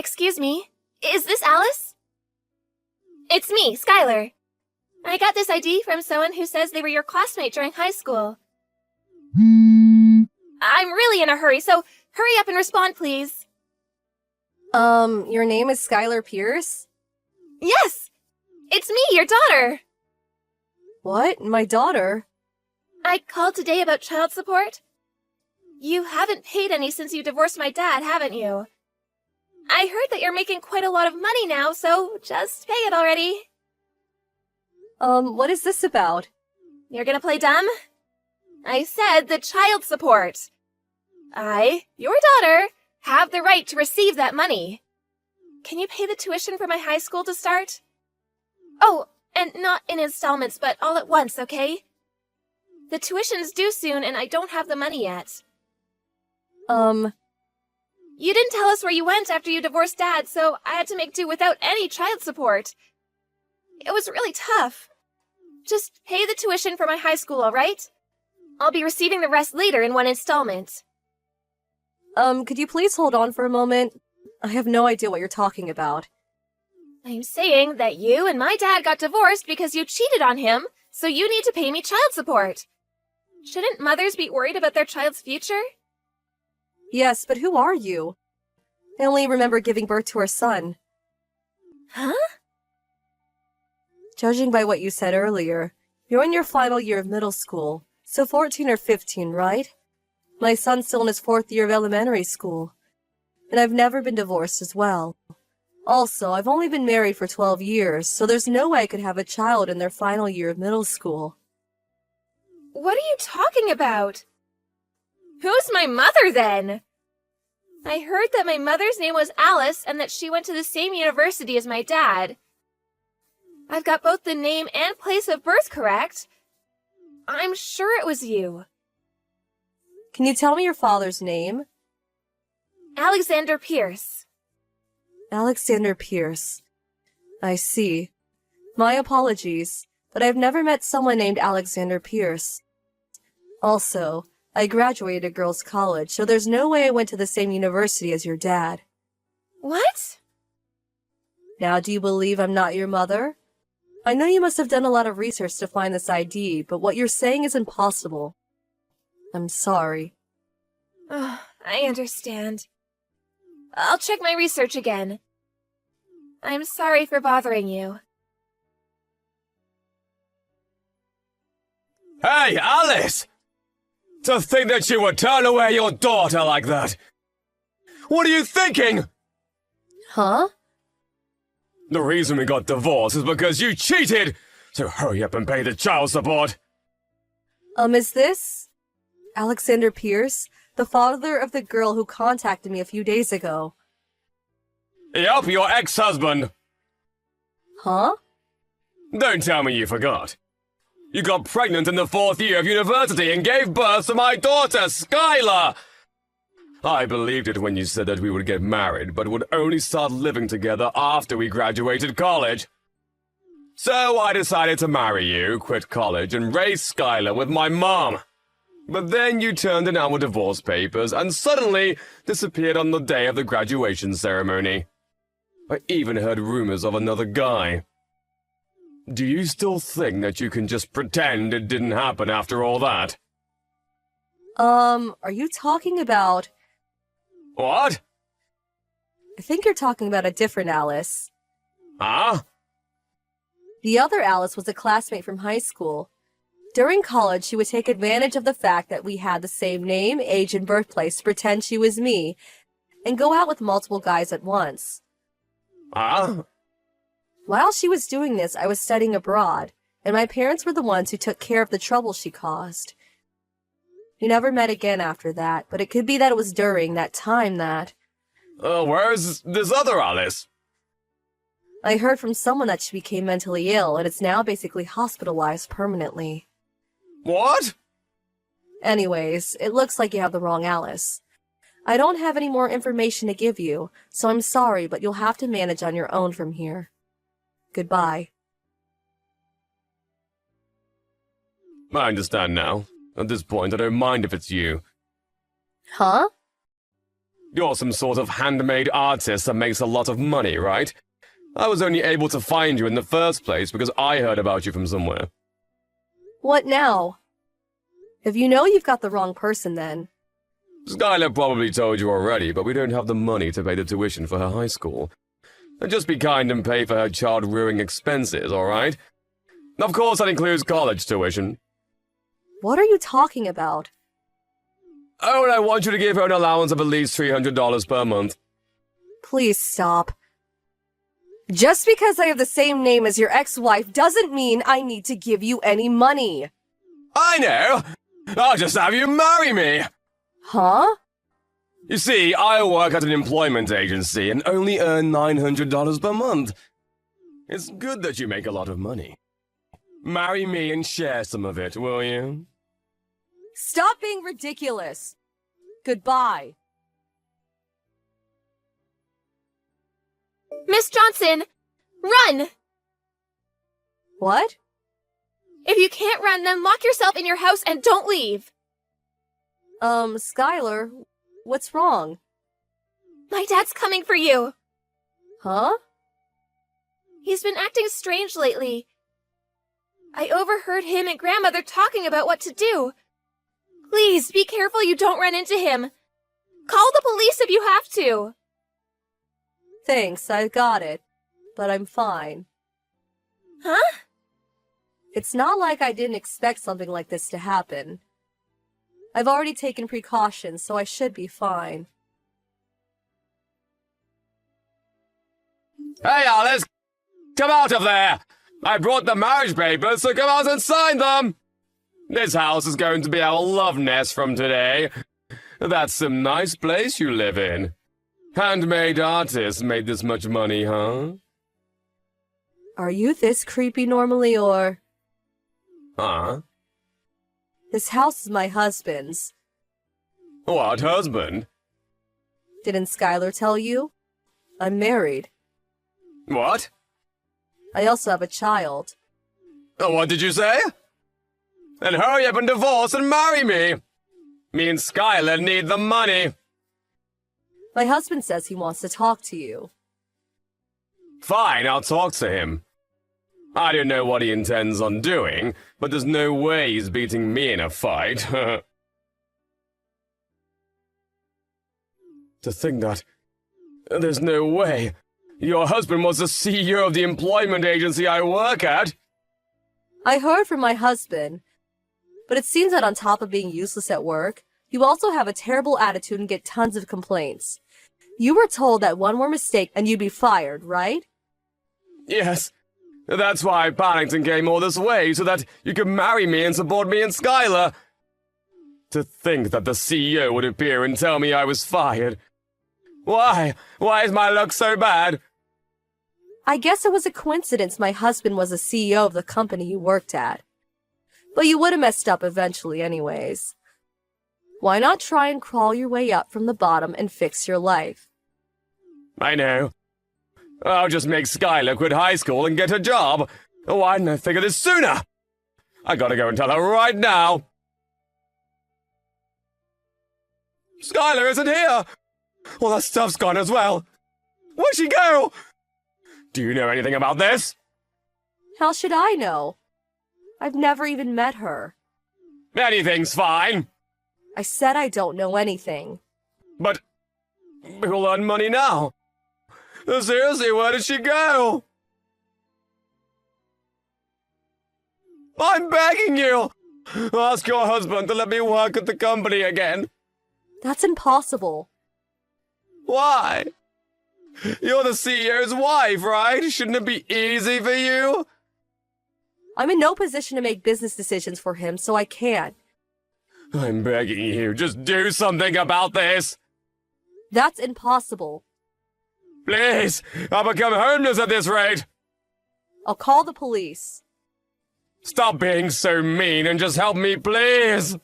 Excuse me. Is this Alice? It's me, Skylar. I got this ID from someone who says they were your classmate during high school. I'm really in a hurry, so hurry up and respond, please. Your name is Skylar Pierce? Yes! It's me, your daughter! What? My daughter? I called today about child support. You haven't paid any since you divorced my dad, haven't you? I heard that you're making quite a lot of money now, so just pay it already. What is this about? You're gonna play dumb? I said the child support. I, your daughter, have the right to receive that money. Can you pay the tuition for my high school to start? Oh, and not in installments, but all at once, okay? The tuition's due soon, and I don't have the money yet. You didn't tell us where you went after you divorced Dad, so I had to make do without any child support. It was really tough. Just pay the tuition for my high school, all right? I'll be receiving the rest later in one installment. Could you please hold on for a moment? I have no idea what you're talking about. I'm saying that you and my dad got divorced because you cheated on him, so you need to pay me child support. Shouldn't mothers be worried about their child's future? Yes, but who are you? I only remember giving birth to our son. Huh? Judging by what you said earlier, you're in your final year of middle school, so 14 or 15, right? My son's still in his 4th year of elementary school. And I've never been divorced as well. Also, I've only been married for 12 years, so there's no way I could have a child in their final year of middle school. What are you talking about? Who's my mother, then? I heard that my mother's name was Alice and that she went to the same university as my dad. I've got both the name and place of birth correct. I'm sure it was you. Can you tell me your father's name? Alexander Pierce. Alexander Pierce. I see. My apologies, but I've never met someone named Alexander Pierce. Also, I graduated girls' college, so there's no way I went to the same university as your dad. What? Now, do you believe I'm not your mother? I know you must have done a lot of research to find this ID, but what you're saying is impossible. I'm sorry. Oh, I understand. I'll check my research again. I'm sorry for bothering you. Hey, Alice! To think that you would turn away your daughter like that! What are you thinking? Huh? The reason we got divorced is because you cheated! So hurry up and pay the child support! Is this Alexander Pierce, the father of the girl who contacted me a few days ago? Yup, your ex-husband! Huh? Don't tell me you forgot. You got pregnant in the 4th year of university and gave birth to my daughter, Skylar! I believed it when you said that we would get married, but would only start living together after we graduated college. So I decided to marry you, quit college, and raise Skylar with my mom. But then you turned in our divorce papers and suddenly disappeared on the day of the graduation ceremony. I even heard rumors of another guy. Do you still think that you can just pretend it didn't happen after all that? Are you talking about... What? I think you're talking about a different Alice. Huh? The other Alice was a classmate from high school. During college, she would take advantage of the fact that we had the same name, age, and birthplace to pretend she was me, and go out with multiple guys at once. Huh? While she was doing this, I was studying abroad, and my parents were the ones who took care of the trouble she caused. We never met again after that, but it could be that it was during that time that... Where's this other Alice? I heard from someone that she became mentally ill and is now basically hospitalized permanently. What? Anyways, it looks like you have the wrong Alice. I don't have any more information to give you, so I'm sorry, but you'll have to manage on your own from here. Goodbye. I understand now. At this point, I don't mind if it's you. Huh? You're some sort of handmade artist that makes a lot of money, right? I was only able to find you in the first place because I heard about you from somewhere. What now? If you know, you've got the wrong person then. Skylar probably told you already, but we don't have the money to pay the tuition for her high school. Just be kind and pay for her child-rearing expenses, alright? Of course that includes college tuition. What are you talking about? Oh, and I want you to give her an allowance of at least $300 per month. Please stop. Just because I have the same name as your ex-wife doesn't mean I need to give you any money. I know! I'll just have you marry me! Huh? You see, I work at an employment agency and only earn $900 per month. It's good that you make a lot of money. Marry me and share some of it, will you? Stop being ridiculous. Goodbye. Miss Johnson, run! What? If you can't run, then lock yourself in your house and don't leave. Skylar, what's wrong? My dad's coming for you. Huh? He's been acting strange lately. I overheard him and Grandmother talking about what to do. Please, be careful you don't run into him. Call the police if you have to. Thanks, I got it. But I'm fine. Huh? It's not like I didn't expect something like this to happen. I've already taken precautions, so I should be fine. Hey, Alice! Come out of there! I brought the marriage papers, so come out and sign them! This house is going to be our love nest from today. That's some nice place you live in. Handmade artists made this much money, huh? Are you this creepy normally, or...? Huh? This house is my husband's. What husband? Didn't Skylar tell you? I'm married. What? I also have a child. What did you say? Then hurry up and divorce and marry me! Me and Skylar need the money. My husband says he wants to talk to you. Fine, I'll talk to him. I don't know what he intends on doing, but there's no way he's beating me in a fight. To think that... There's no way. Your husband was the CEO of the employment agency I work at. I heard from my husband. But it seems that on top of being useless at work, you also have a terrible attitude and get tons of complaints. You were told that one more mistake and you'd be fired, right? Yes. That's why Paddington came all this way, so that you could marry me and support me and Skylar. To think that the CEO would appear and tell me I was fired. Why? Why is my luck so bad? I guess it was a coincidence my husband was the CEO of the company you worked at. But you would have messed up eventually anyways. Why not try and crawl your way up from the bottom and fix your life? I know. I'll just make Skylar quit high school and get a job. Why didn't I think of this sooner? I gotta go and tell her right now. Skylar isn't here! All that stuff's gone as well. Where'd she go? Do you know anything about this? How should I know? I've never even met her. Anything's fine. I said I don't know anything. But we'll earn money now. Seriously, where did she go? I'm begging you! Ask your husband to let me work at the company again. That's impossible. Why? You're the CEO's wife, right? Shouldn't it be easy for you? I'm in no position to make business decisions for him, so I can't. I'm begging you, just do something about this. That's impossible. Please, I'll become homeless at this rate. I'll call the police. Stop being so mean and just help me, please.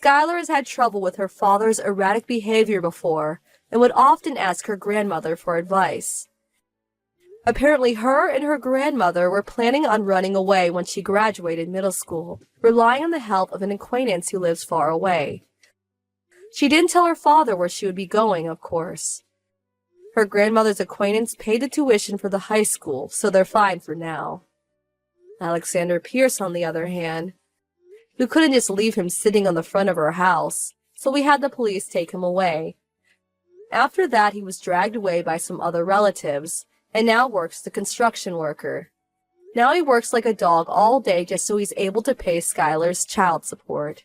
Skylar has had trouble with her father's erratic behavior before and would often ask her grandmother for advice. Apparently, her and her grandmother were planning on running away when she graduated middle school, relying on the help of an acquaintance who lives far away. She didn't tell her father where she would be going, of course. Her grandmother's acquaintance paid the tuition for the high school, so they're fine for now. Alexander Pierce, on the other hand, we couldn't just leave him sitting on the front of our house, so we had the police take him away. After that, he was dragged away by some other relatives, and now works as a construction worker. Now he works like a dog all day just so he's able to pay Skylar's child support.